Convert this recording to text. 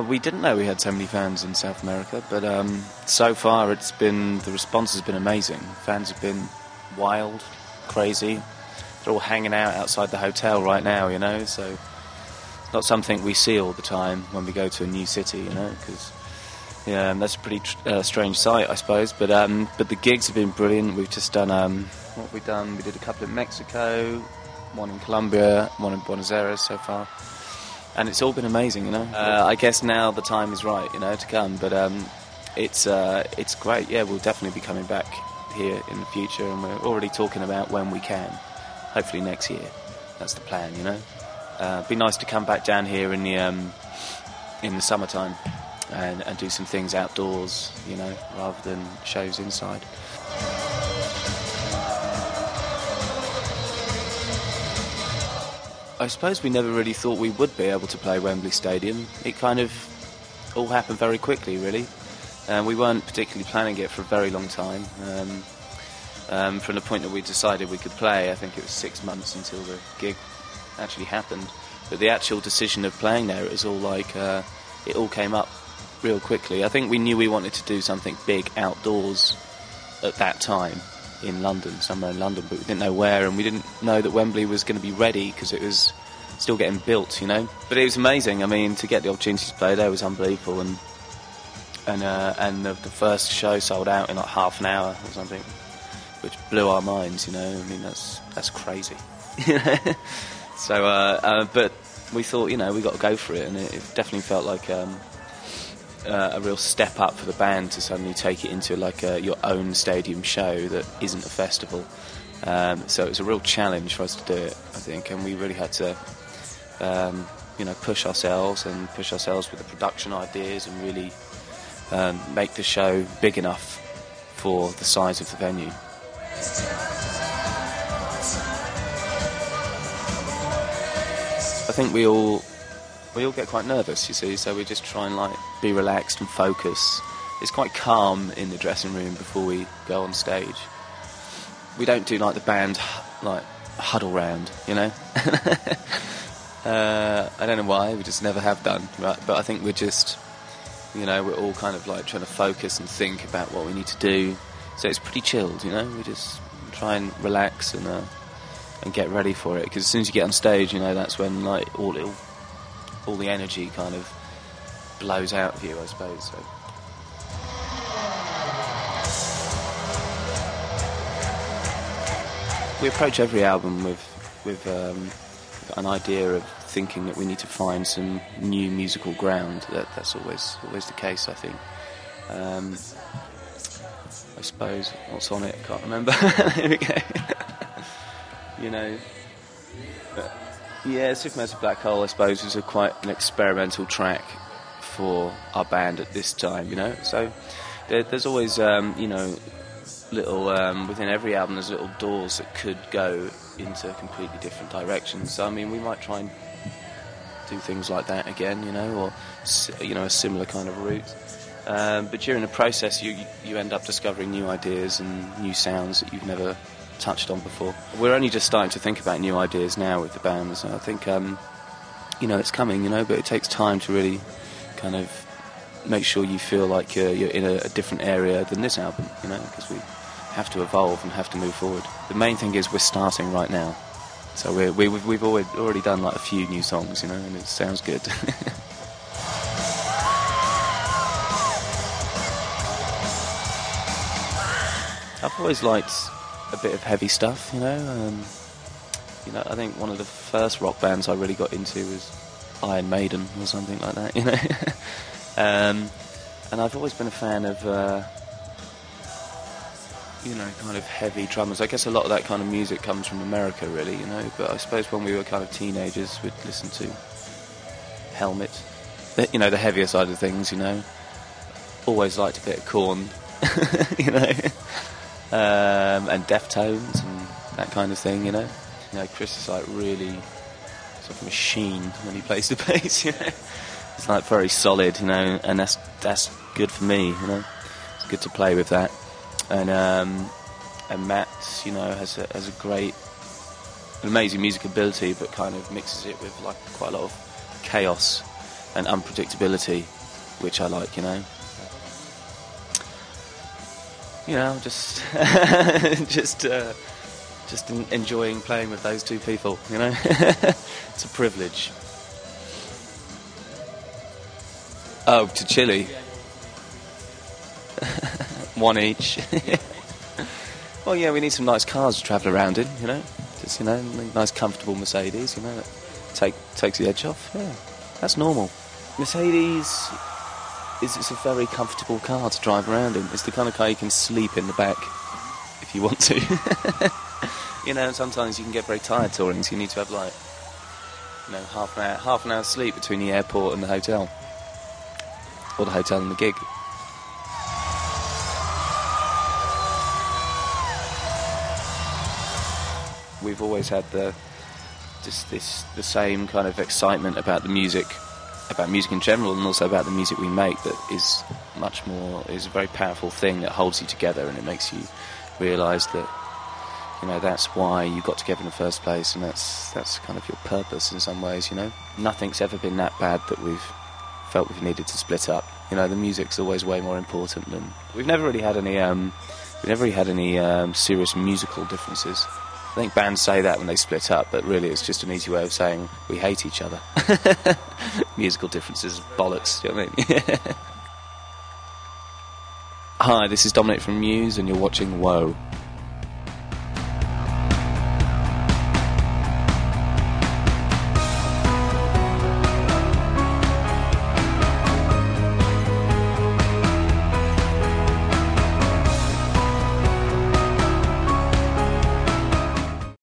We didn't know we had so many fans in South America, but so far the response has been amazing. Fans have been wild, crazy. They're all hanging out outside the hotel right now, you know, so it's not something we see all the time when we go to a new city, you know, because that's a pretty strange sight, I suppose. But the gigs have been brilliant. We've just done, what have we done? We did a couple in Mexico, one in Colombia, one in Buenos Aires so far. And it's all been amazing, you know. I guess now the time is right, you know, to come. But it's great. Yeah, we'll definitely be coming back here in the future, and we're already talking about when we can. Hopefully next year. That's the plan, you know. It'd be nice to come back down here in the summertime and do some things outdoors, you know, rather than shows inside. I suppose we never really thought we would be able to play Wembley Stadium. It kind of all happened very quickly, really. We weren't particularly planning it for a very long time. From the point that we decided we could play, I think it was 6 months until the gig actually happened. But the actual decision of playing there, it was all like, it all came up real quickly. I think we knew we wanted to do something big outdoors at that time. In London, somewhere in London, but we didn't know where, and we didn't know that Wembley was going to be ready because it was still getting built, you know. But it was amazing. I mean, to get the opportunity to play there was unbelievable, and the first show sold out in like half an hour or something, which blew our minds, you know. I mean, that's crazy. So, but we thought, you know, we got to go for it, and it definitely felt like a real step up for the band to suddenly take it into like your own stadium show that isn't a festival. So it was a real challenge for us to do it, I think, and we really had to, you know, push ourselves with the production ideas and really make the show big enough for the size of the venue. I think we all get quite nervous, you see, so we just try and like be relaxed and focus. It's quite calm in the dressing room before we go on stage. We don't do like the band like huddle round, you know. I don't know why, we just never have done, right? But I think we're just, you know, we're all kind of like trying to focus and think about what we need to do. So it's pretty chilled, you know. We just try and relax and get ready for it, because as soon as you get on stage, you know, that's when like all the energy kind of blows out of you, I suppose. So. We approach every album with an idea of thinking that we need to find some new musical ground. That's always the case, I think. I suppose what's on it, I can't remember. There we go. You know. Yeah, Supermassive Black Hole, I suppose, was quite an experimental track for our band at this time, you know. So there's always, you know, little, within every album there's little doors that could go into completely different directions. So, I mean, we might try and do things like that again, you know, or, you know, a similar kind of route. But during the process, you end up discovering new ideas and new sounds that you've never touched on before. We're only just starting to think about new ideas now with the band, so I think, you know, it's coming, you know, but it takes time to really kind of make sure you feel like you're in a different area than this album, you know, because we have to evolve and have to move forward. The main thing is we're starting right now, so we've already done like a few new songs, you know, and it sounds good. I've always liked a bit of heavy stuff, you know. You know, I think one of the first rock bands I really got into was Iron Maiden or something like that, you know. And I've always been a fan of, you know, kind of heavy drummers. I guess a lot of that kind of music comes from America, really, you know. But I suppose when we were kind of teenagers, we'd listen to Helmet, you know, the heavier side of things, you know. Always liked a bit of Korn, you know. And Deftones and that kind of thing, you know. You know, Chris is like really, it's like a machine when he plays the bass, you know. It's like very solid, you know, and that's good for me, you know. It's good to play with that. And Matt, you know, has a great, an amazing music ability, but kind of mixes it with like quite a lot of chaos and unpredictability, which I like, you know. You know, just enjoying playing with those two people, you know. It's a privilege. Oh, to Chile. One each. Well, yeah, we need some nice cars to travel around in, you know. Just, you know, nice comfortable Mercedes, you know, that takes the edge off. Yeah, that's normal. Mercedes it's a very comfortable car to drive around in. It's the kind of car you can sleep in the back if you want to. You know, sometimes you can get very tired touring, so you need to have, like, you know, half an hour sleep between the airport and the hotel, or the hotel and the gig. We've always had the same kind of excitement about the music, about music in general, and also about the music we make, that is a very powerful thing that holds you together, and it makes you realise that, you know, that's why you got together in the first place, and that's kind of your purpose in some ways, you know. Nothing's ever been that bad that we've felt we've needed to split up. You know, the music's always way more important than... We've never really had any serious musical differences. I think bands say that when they split up, but really it's just an easy way of saying we hate each other. Musical differences, bollocks, do you know what I mean? Hi, this is Dominic from Muse, and you're watching Whoa.